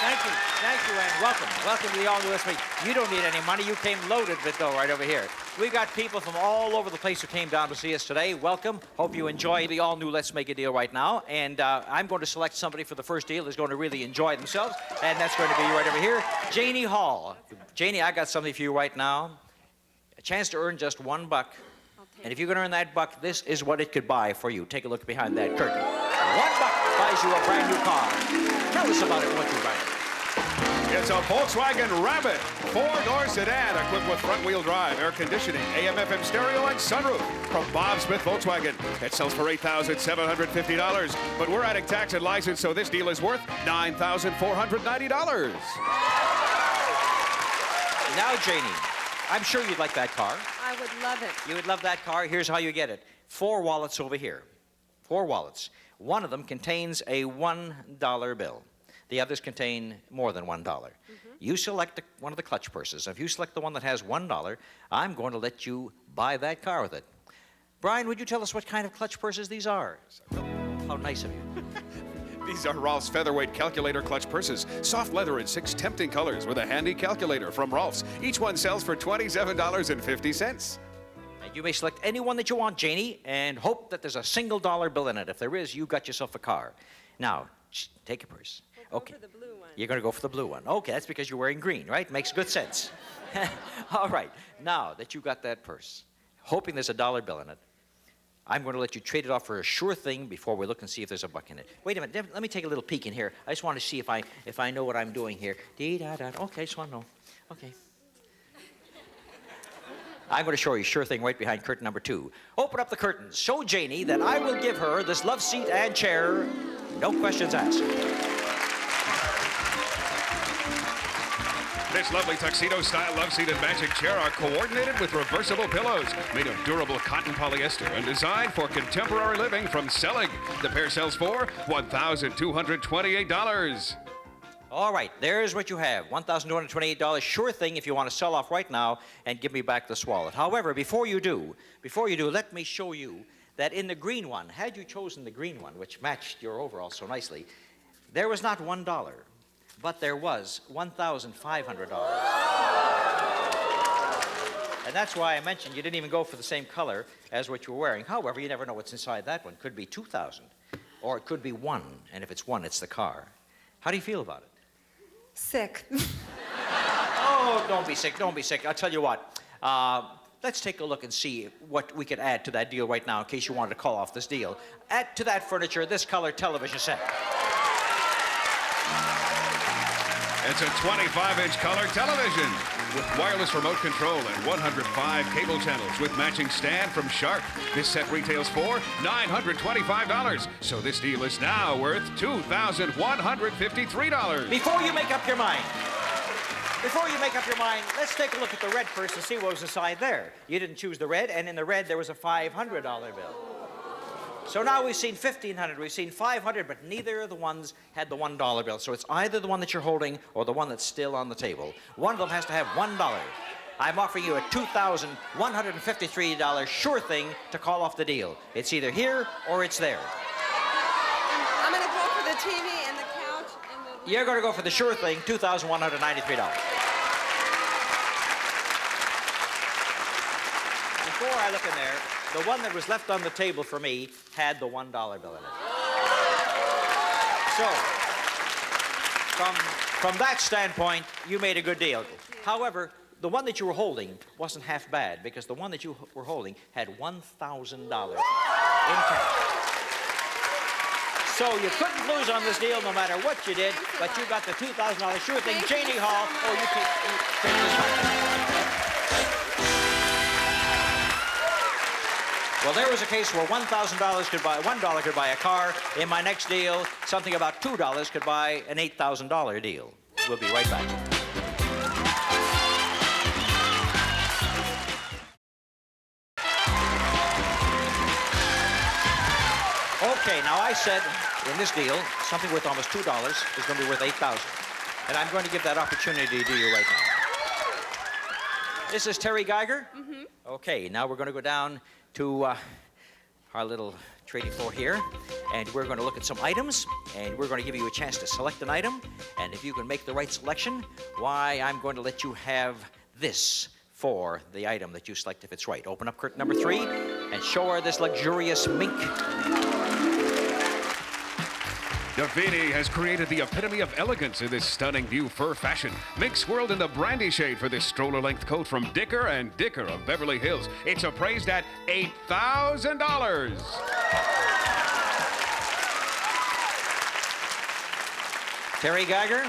Thank you, and welcome. Welcome to the all-new Let's Make. You don't need any money. You came loaded with dough right over here. We've got people from all over the place who came down to see us today. Welcome. Hope you enjoy the all-new Let's Make a Deal right now. And I'm going to select somebody for the first deal who's going to really enjoy themselves, and that's going to be right over here, Janie Hall. Janie, I got something for you right now. A chance to earn just $1. And if you're going to earn that buck, this is what it could buy for you. Take a look behind that curtain. $1 buys you a brand new car. Tell us about it, won't you, Brian? It's a Volkswagen Rabbit, four-door sedan equipped with front-wheel drive, air conditioning, AM/FM stereo, and sunroof from Bob Smith Volkswagen. It sells for $8,750, but we're adding tax and license, so this deal is worth $9,490. Now, Janie, I'm sure you'd like that car. I would love it. You would love that car. Here's how you get it. 4 wallets over here. 4 wallets. One of them contains a $1 bill. The others contain more than $1. You select one of the clutch purses. If you select the one that has $1, I'm going to let you buy that car with it. Brian, would you tell us what kind of clutch purses these are? How nice of you. These are Rolf's featherweight calculator clutch purses. Soft leather in 6 tempting colors with a handy calculator from Rolf's. Each one sells for $27.50. And you may select any one that you want, Janie, and hope that there's a single dollar bill in it. If there is, you got yourself a car. Now, take your purse. Okay. Go for the blue one. You're going to go for the blue one. Okay, that's because you're wearing green, right? Makes good sense. All right. Now that you got that purse, hoping there's a dollar bill in it, I'm going to let you trade it off for a sure thing before we look and see if there's a buck in it. Wait a minute. Let me take a little peek in here. I just want to see if I know what I'm doing here. Dee-da-da. Okay, I just want to know. Okay. I'm going to show you a sure thing right behind curtain number 2. Open up the curtains. Show Janie that I will give her this love seat and chair. No questions asked. This lovely tuxedo-style love seat and magic chair are coordinated with reversible pillows made of durable cotton polyester and designed for contemporary living from Selig. The pair sells for $1,228. All right, there's what you have, $1,228. Sure thing if you want to sell off right now and give me back this wallet. However, before you do, let me show you that in the green one, had you chosen the green one, which matched your overall so nicely, there was not $1. But there was $1,500. And that's why I mentioned you didn't even go for the same color as what you were wearing. However, you never know what's inside that one. Could be $2,000, or it could be 1, and if it's 1, it's the car. How do you feel about it? Sick. Oh, don't be sick, don't be sick. I'll tell you what. Let's take a look and see what we could add to that deal right now in case you wanted to call off this deal. Add to that furniture this color television set. It's a 25-inch color television with wireless remote control and 105 cable channels with matching stand from Sharp. This set retails for $925, so this deal is now worth $2,153. Before you make up your mind, let's take a look at the red first and see what was inside there. You didn't choose the red, and in the red there was a $500 bill. So now we've seen $1,500, we've seen $500, but neither of the ones had the $1 bill. So it's either the one that you're holding or the one that's still on the table. One of them has to have $1. I'm offering you a $2,153 sure thing to call off the deal. It's either here or it's there. I'm going to go for the TV and the couch and the... You're going to go for the sure thing, $2,193. Before I look in there, the one that was left on the table for me had the $1 bill in it. So, from that standpoint, you made a good deal. However, the one that you were holding wasn't half bad because the one that you were holding had $1,000 in cash. So you couldn't lose on this deal no matter what you did, but you got the $2,000 sure thing. Janie Hall, oh, you take this one. Well, there was a case where $1,000 could buy, $1 could buy a car. In my next deal, something about $2 could buy an $8,000 deal. We'll be right back. Okay, now I said in this deal, something worth almost $2 is going to be worth $8,000. And I'm going to give that opportunity to you right now. This is Terry Geiger? Mm-hmm. Okay, now we're going to go down to our little trading floor here, and we're going to look at some items, and we're going to give you a chance to select an item, and if you can make the right selection, why, I'm going to let you have this for the item that you select if it's right. Open up curtain number 3 and show her this luxurious mink. Davini has created the epitome of elegance in this stunning new fur fashion. Mink swirled in the brandy shade for this stroller-length coat from Dicker and Dicker of Beverly Hills. It's appraised at $8,000. Terry Geiger,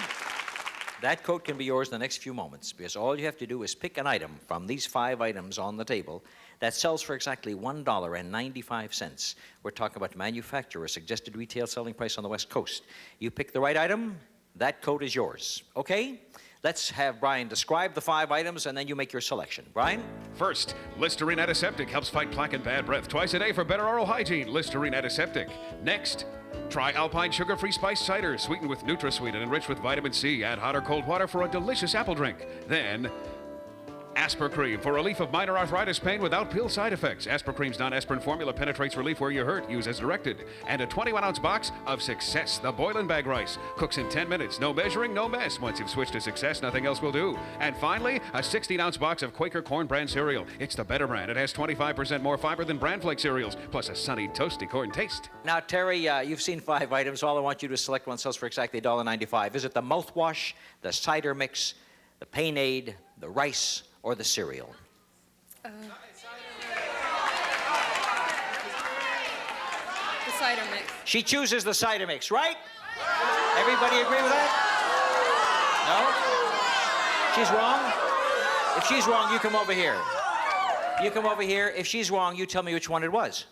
that coat can be yours in the next few moments because all you have to do is pick an item from these 5 items on the table that sells for exactly $1.95. We're talking about manufacturer suggested retail selling price on the West Coast. You pick the right item, that coat is yours. Okay? Let's have Brian describe the 5 items and then you make your selection. Brian? First, Listerine Antiseptic helps fight plaque and bad breath. Twice a day for better oral hygiene. Listerine Antiseptic. Next, try Alpine sugar-free spiced cider, sweetened with NutraSweet and enriched with vitamin C. Add hot or cold water for a delicious apple drink. Then, Aspercream for relief of minor arthritis pain without pill side effects. Aspercream's non-aspirin formula penetrates relief where you hurt. Use as directed. And a 21-ounce box of Success, the boil-in bag rice. Cooks in 10 minutes. No measuring, no mess. Once you've switched to Success, nothing else will do. And finally, a 16-ounce box of Quaker Corn Brand cereal. It's the better brand. It has 25% more fiber than Bran Flake cereals, plus a sunny, toasty corn taste. Now, Terry, you've seen 5 items. All I want you to select one sells for exactly $1.95. Is it the mouthwash, the cider mix, the Pain-Aid, the rice, or the cereal? The cider mix. She chooses the cider mix, right? Everybody agree with that? No? She's wrong? If she's wrong, you come over here. You come over here. If she's wrong, you tell me which one it was.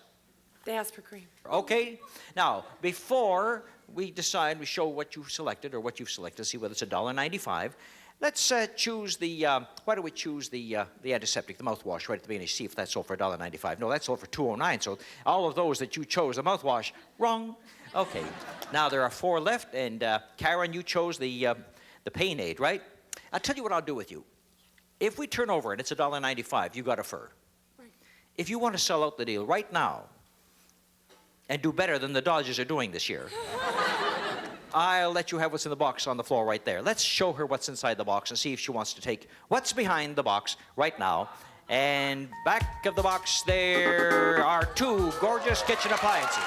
The Aspercream. Okay? Now, before we decide, we show what you selected or what you've selected, see whether it's $1.95. Let's choose the, why don't we choose the antiseptic, the mouthwash, right at the beginning, see if that's sold for $1.95. No, that's sold for $2.09, so all of those that you chose, the mouthwash, wrong. Okay, now there are 4 left, and Karen, you chose the Pain-Aid, right? I'll tell you what I'll do with you. If we turn over and it's $1.95, you got a fur. Right. If you want to sell out the deal right now and do better than the Dodgers are doing this year, I'll let you have what's in the box on the floor right there. Let's show her what's inside the box and see if she wants to take what's behind the box right now. And back of the box, there are 2 gorgeous kitchen appliances.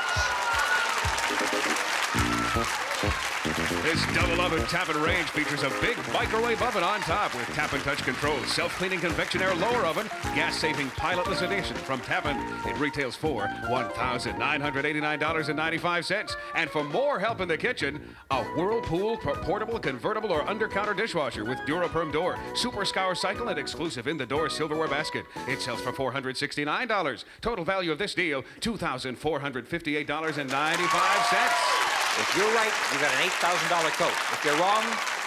This double oven tap and range features a big microwave oven on top with tap and touch controls, self-cleaning convection air lower oven, gas-saving pilotless edition from Tappan. It retails for $1,989.95. And for more help in the kitchen, a Whirlpool portable, convertible, or under-counter dishwasher with Duraperm door, super scour cycle, and exclusive in-the-door silverware basket. It sells for $469. Total value of this deal, $2,458.95. If you're right, you got an $8,000 coat. If you're wrong,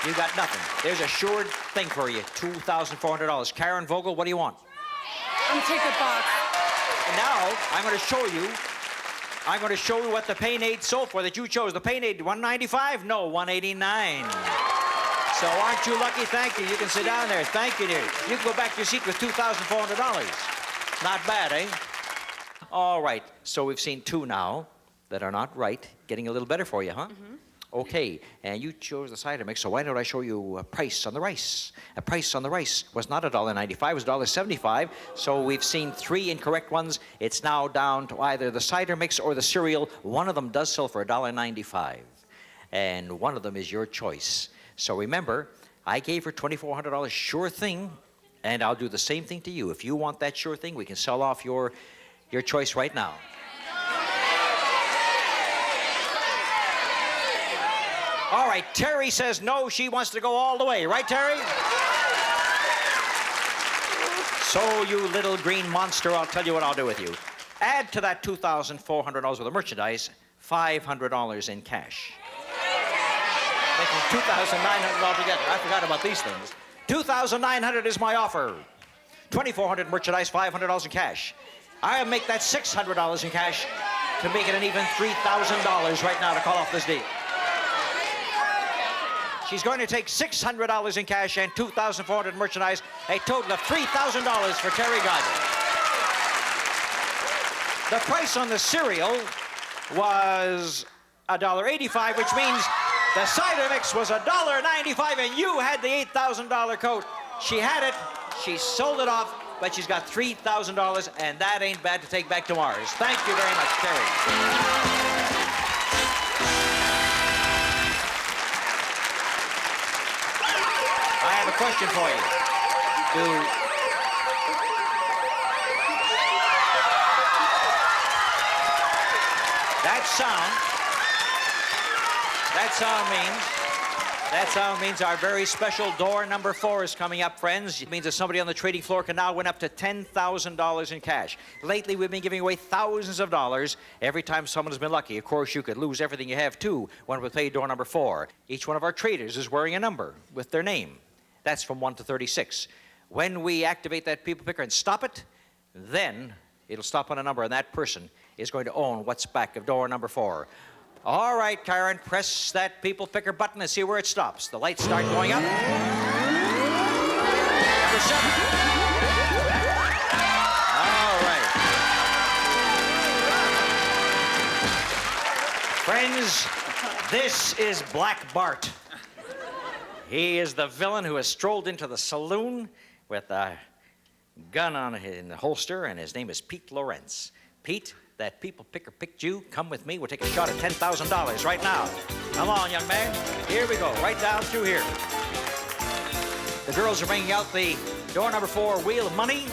you got nothing. There's a sure thing for you, $2,400. Karen Vogel, what do you want? I'm gonna take the box. And now, I'm going to show you what the Pain-Aid sold for that you chose. The Pain-Aid, $195? No, $189. So aren't you lucky? Thank you. You can sit down there. Thank you, dear. You can go back to your seat with $2,400. Not bad, eh? All right. So we've seen 2 now that are not right. Getting a little better for you, huh? Mm-hmm. Okay, and you chose the cider mix, so why don't I show you a price on the rice? A price on the rice was not $1.95, it was $1.75, so we've seen 3 incorrect ones. It's now down to either the cider mix or the cereal. One of them does sell for $1.95, and one of them is your choice. So remember, I gave her $2,400 sure thing, and I'll do the same thing to you. If you want that sure thing, we can sell off your choice right now. All right, Terry says no, she wants to go all the way. Right, Terry? So, you little green monster, I'll tell you what I'll do with you. Add to that $2,400 worth of merchandise, $500 in cash. Making $2,900 altogether. I forgot about these things. $2,900 is my offer. $2,400 merchandise, $500 in cash. I'll make that $600 in cash to make it an even $3,000 right now to call off this deal. She's going to take $600 in cash and $2,400 merchandise, a total of $3,000 for Terry Geiger. The price on the cereal was $1.85, which means the cider mix was $1.95, and you had the $8,000 coat. She had it, she sold it off, but she's got $3,000, and that ain't bad to take back to Mars. Thank you very much, Terry. I have a question for you. That sound means our very special door number 4 is coming up, friends. It means that somebody on the trading floor can now win up to $10,000 in cash. Lately, we've been giving away thousands of dollars every time someone has been lucky. Of course, you could lose everything you have, too, when we play door number 4. Each one of our traders is wearing a number with their name. That's from 1 to 36. When we activate that people picker and stop it, then it'll stop on a number, and that person is going to own what's back of door number 4. All right, Karen, press that people picker button and see where it stops. The lights start going up. Number 7. All right. Friends, this is Black Bart. He is the villain who has strolled into the saloon with a gun on in the holster, and his name is Pete Lawrence. Pete, that people picker picked you. Come with me. We'll take a shot at $10,000 right now. Come on, young man. Here we go. Right down through here. The girls are bringing out the door number 4 wheel of money,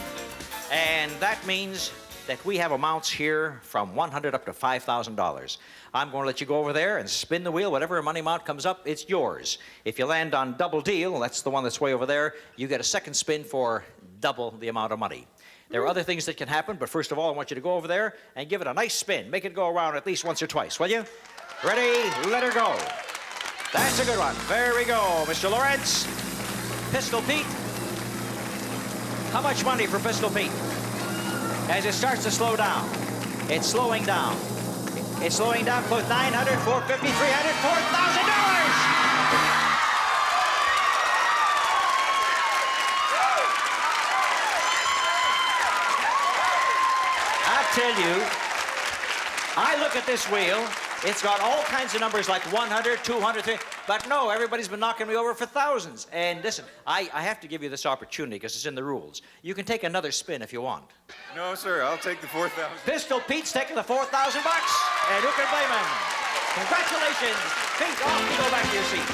and that means that we have amounts here from $100 up to $5,000. I'm going to let you go over there and spin the wheel. Whatever money amount comes up, it's yours. If you land on double deal, that's the one that's way over there, you get a second spin for double the amount of money. There are other things that can happen, but first of all, I want you to go over there and give it a nice spin. Make it go around at least once or twice, will you? Ready? Let her go. That's a good one. There we go, Mr. Lawrence. Pistol Pete. How much money for Pistol Pete? As it starts to slow down. It's slowing down. It's slowing down. Close. $900, $450, $300, $4,000. Tell you, I look at this wheel, it's got all kinds of numbers like 100, 200, 300, but no, everybody's been knocking me over for thousands. And listen, I have to give you this opportunity because it's in the rules. You can take another spin if you want. No, sir, I'll take the 4,000. Pistol Pete's taking the $4,000, and who can blame him? Congratulations, Pete, off you go back to your seat.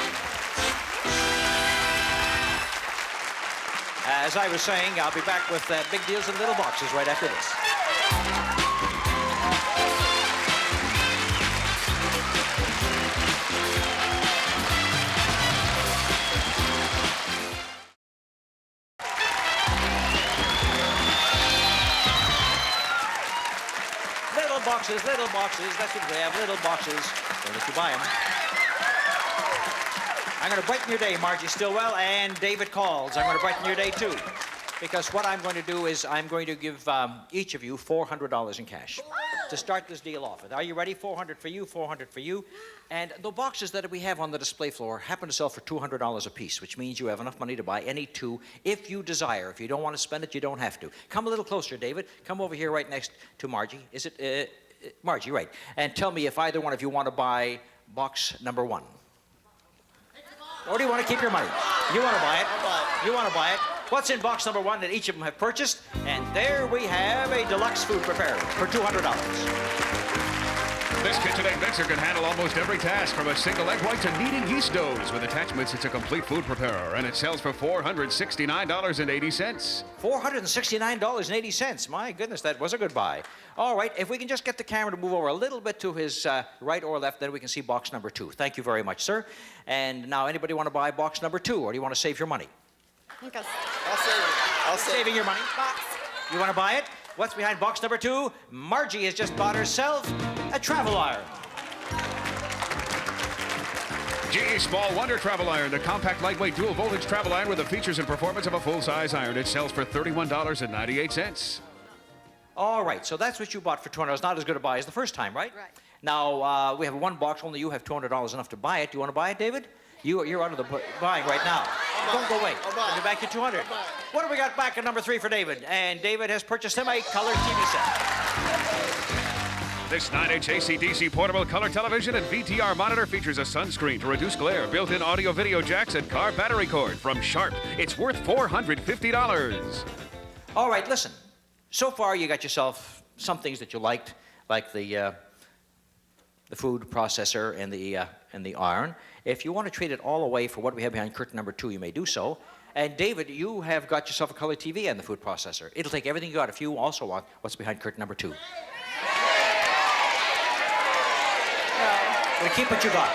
As I was saying, I'll be back with big deals in little boxes right after this. Little boxes, that's what we have, little boxes. Don't let you buy them. I'm going to brighten your day, Margie Stillwell, and David Calls. I'm going to brighten your day, too. Because what I'm going to do is I'm going to give each of you $400 in cash to start this deal off with. Are you ready? 400 for you, 400 for you. And the boxes that we have on the display floor happen to sell for $200 a piece, which means you have enough money to buy any 2 if you desire. If you don't want to spend it, you don't have to. Come a little closer, David. Come over here right next to Margie. Is it... Margie, right. And tell me if either one of you want to buy box number 1. Or do you want to keep your money? You want to buy it? You want to buy it? What's in box number 1 that each of them have purchased? And there we have a deluxe food preparer for $200. This KitchenAid mixer can handle almost every task, from a single egg white to kneading yeast doughs. With attachments, it's a complete food preparer, and it sells for $469.80. $469.80. My goodness, that was a good buy. All right, if we can just get the camera to move over a little bit to his right or left, then we can see box number 2. Thank you very much, sir. And now, anybody want to buy box number 2, or do you want to save your money? I think I'll save it. I'll saving your money. Box. You want to buy it? What's behind box number 2? Margie has just bought herself a travel iron. GE Small Wonder Travel Iron, the compact, lightweight, dual-voltage travel iron with the features and performance of a full-size iron. It sells for $31.98. All right, so that's what you bought for $200. Not as good a buy as the first time, right? Right. Now, we have one box. Only you have $200 enough to buy it. Do you want to buy it, David? You're out of the buying right now. Don't go away. I'll be back at $200. What do we got back at number 3 for David? And David has purchased him a color TV set. This 9-inch AC/DC portable color television and VTR monitor features a sunscreen to reduce glare, built-in audio-video jacks, and car battery cord from Sharp. It's worth $450. All right, listen. So far, you got yourself some things that you liked, like the food processor and the iron. If you want to trade it all away for what we have behind curtain number 2, you may do so. And David, you have got yourself a color TV and the food processor. It'll take everything you got if you also want what's behind curtain number 2. Well, keep what you got.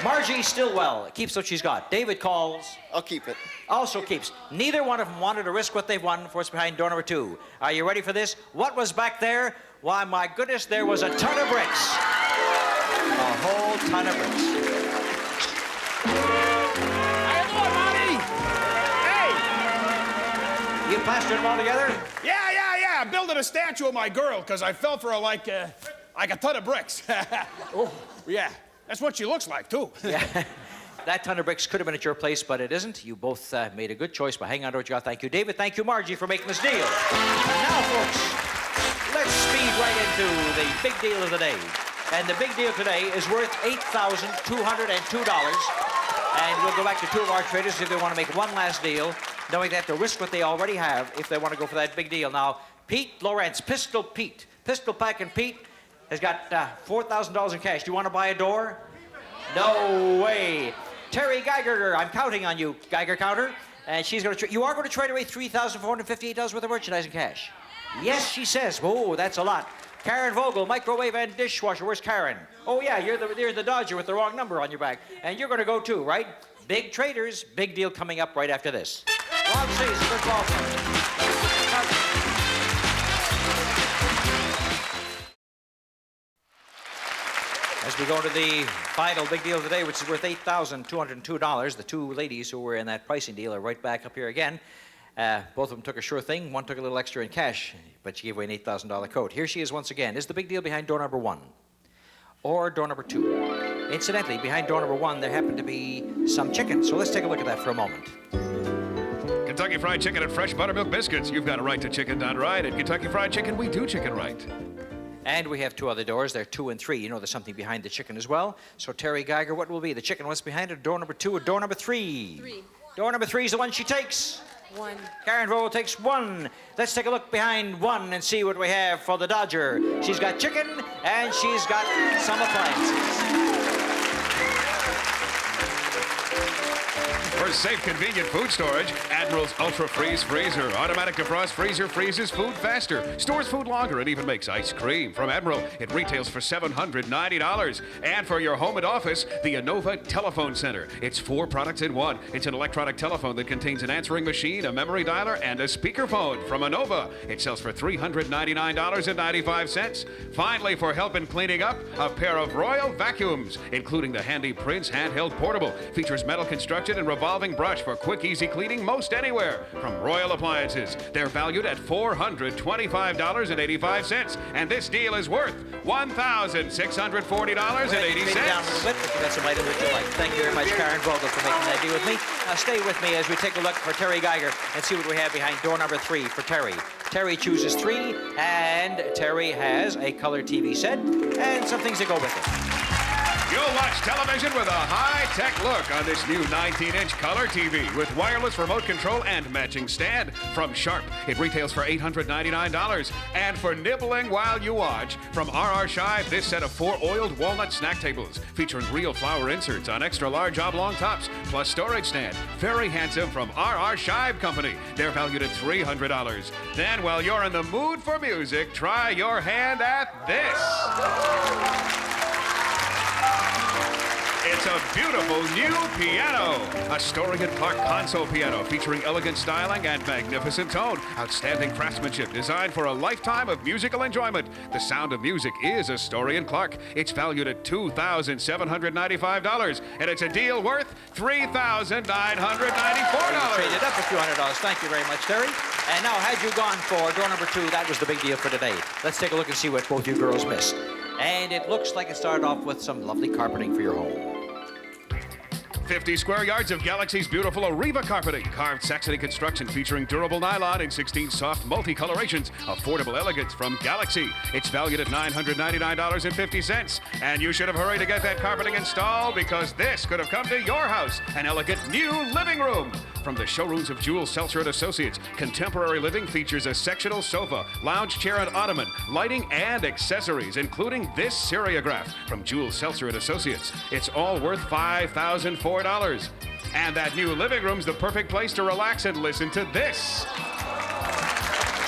Margie Stillwell keeps what she's got. David calls. I'll keep it. Also keeps. Neither one of them wanted to risk what they've won for what's behind door number 2. Are you ready for this? What was back there? Why, my goodness, there was a ton of bricks. A whole ton of bricks. How you doing, Monty? Hey! You plastered them all together? Yeah. I'm building a statue of my girl because I fell for her like a ton of bricks. Oh, yeah. That's what she looks like, too. Yeah. That ton of bricks could have been at your place, but it isn't. You both made a good choice by hanging on to what you got. Thank you, David. Thank you, Margie, for making this deal. And now, folks, let's speed right into the big deal of the day. And the big deal today is worth $8,202. And we'll go back to two of our traders if they want to make one last deal, knowing they have to risk what they already have if they want to go for that big deal. Now, Pete Lawrence, Pistol Packin' Pete, has got $4,000 in cash. Do you want to buy a door? No way. Terry Geiger, I'm counting on you, Geiger counter. And she's going to you are going to trade away $3,458 worth of merchandise in cash. Yes, she says. Oh, that's a lot. Karen Vogel, microwave and dishwasher. Where's Karen? Oh, yeah, you're the Dodger with the wrong number on your back. And you're going to go too, right? Big traders, big deal coming up right after this. Ron Seas, good ball player. As we go to the final big deal of the day, which is worth $8,202, the two ladies who were in that pricing deal are right back up here again. Both of them took a sure thing. One took a little extra in cash, but she gave away an $8,000 coat. Here she is once again. Is the big deal behind door number 1 or door number 2? Incidentally, behind door number 1, there happened to be some chicken. So let's take a look at that for a moment. Kentucky Fried Chicken and fresh buttermilk biscuits. You've got a right to chicken done right. At Kentucky Fried Chicken, we do chicken right. And we have two other doors. They're 2 and 3. You know there's something behind the chicken as well. So Terry Geiger, what will be the chicken? What's behind it? Door number 2 or door number 3? 3. Door number 3 is the one she takes. 1. Karen Vogel takes 1. Let's take a look behind 1 and see what we have for the Dodger. She's got chicken and she's got some appliances. For safe, convenient food storage, Admiral's Ultra Freeze Freezer. Automatic defrost freezer freezes food faster, stores food longer, and even makes ice cream. From Admiral, it retails for $790. And for your home and office, the Innova Telephone Center. It's 4 products in one. It's an electronic telephone that contains an answering machine, a memory dialer, and a speakerphone. From Innova, it sells for $399.95. Finally, for help in cleaning up, a pair of Royal vacuums, including the handy Prince handheld portable. Features metal construction and revolving brush for quick, easy cleaning most anywhere. From Royal Appliances, they're valued at $425.85, and this deal is worth $1,640.80. Down a little bit, but you got some items that you like. Thank you very much, Karen Vogel, for making that deal with me. Now stay with me as we take a look for Terry Geiger and see what we have behind door number 3 for Terry. Terry chooses 3, and Terry has a color TV set and some things that go with it. You'll watch television with a high-tech look on this new 19-inch color TV with wireless remote control and matching stand from Sharp. It retails for $899. And for nibbling while you watch, from R.R. Shive, this set of 4 oiled walnut snack tables featuring real flour inserts on extra-large oblong tops, plus storage stand. Very handsome from R.R. Shive Company. They're valued at $300. Then, while you're in the mood for music, try your hand at this. It's a beautiful new piano. A Story & Clark console piano featuring elegant styling and magnificent tone. Outstanding craftsmanship designed for a lifetime of musical enjoyment. The sound of music is a Story & Clark. It's valued at $2,795, and it's a deal worth $3,994. Traded up a few $100. Thank you very much, Terry. And now, had you gone for door number 2, that was the big deal for today. Let's take a look and see what both you girls missed. And it looks like it started off with some lovely carpeting for your home. 50 square yards of Galaxy's beautiful Arriva carpeting. Carved Saxony construction featuring durable nylon in 16 soft multicolorations. Affordable elegance from Galaxy. It's valued at $999.50. And you should have hurried to get that carpeting installed because this could have come to your house. An elegant new living room. From the showrooms of Jules Seltzer and Associates, contemporary living features a sectional sofa, lounge chair and ottoman, lighting and accessories, including this seriograph from Jules Seltzer and Associates. It's all worth $5,004. And that new living room's the perfect place to relax and listen to this.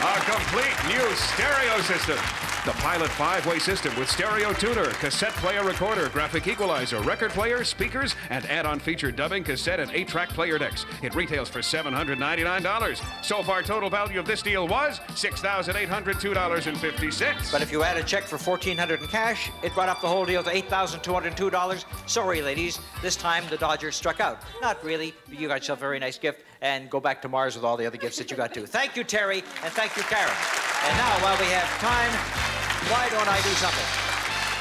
A complete new stereo system. The Pilot 5-way system with stereo tuner, cassette player recorder, graphic equalizer, record player, speakers, and add-on feature dubbing, cassette, and 8-track player decks. It retails for $799. So far, total value of this deal was $6,802.50. But if you add a check for $1,400 in cash, it brought up the whole deal to $8,202. Sorry, ladies, this time the Dodgers struck out. Not really. You got yourself a very nice gift, and go back to Mars with all the other gifts that you got too. Thank you, Terry, and thank you, Karen. And now, while we have time, why don't I do something?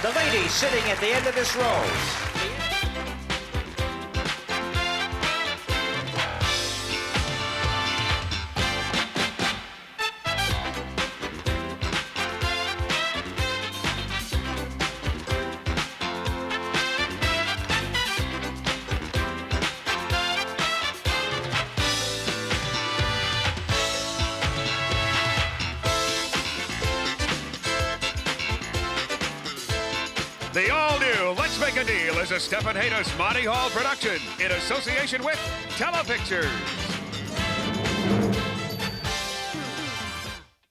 The lady sitting at the end of this row. The all-new Let's Make a Deal is a Stephen Haydas Monty Hall production in association with Telepictures.